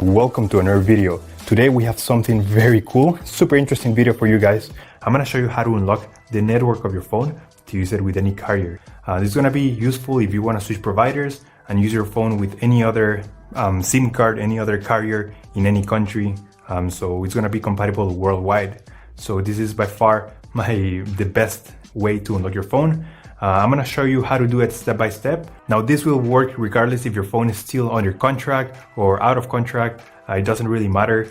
Welcome to another video. Today we have something very cool, super interesting video for you guys. I'm gonna show you how to unlock the network of your phone to use it with any carrier. This is gonna be useful if you wanna switch providers and use your phone with any other SIM card, any other carrier in any country. So it's gonna be compatible worldwide. So this is by far the best way to unlock your phone. I'm gonna show you how to do it step by step. Now this will work regardless if your phone is still under contract or out of contract. It doesn't really matter.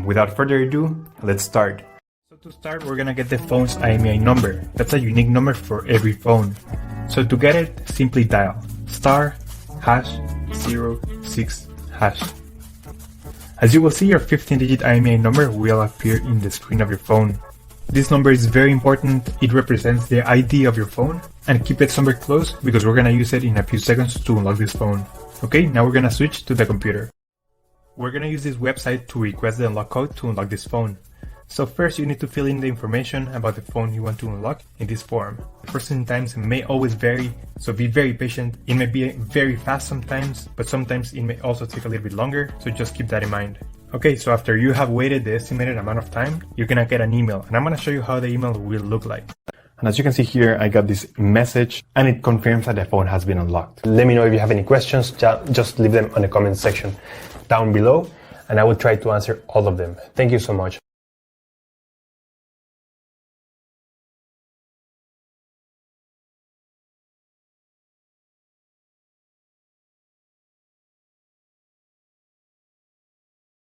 Without further ado, let's start. So to start, we're gonna get the phone's IMEI number. That's a unique number for every phone. So to get it, simply dial *#06#. As you will see, your 15-digit IMEI number will appear in the screen of your phone. This number is very important. It represents the ID of your phone, and keep it somewhere close because we're gonna use it in a few seconds to unlock this phone. Okay, now we're gonna switch to the computer. We're gonna use this website to request the unlock code to unlock this phone. So first you need to fill in the information about the phone you want to unlock in this form. The processing times may always vary, so be very patient. It may be very fast sometimes, but sometimes it may also take a little bit longer, so just keep that in mind. Okay, so after you have waited the estimated amount of time, you're gonna get an email, and I'm gonna show you how the email will look like. And as you can see here, I got this message, and it confirms that the phone has been unlocked. Let me know if you have any questions, just leave them on the comment section down below, and I will try to answer all of them. Thank you so much.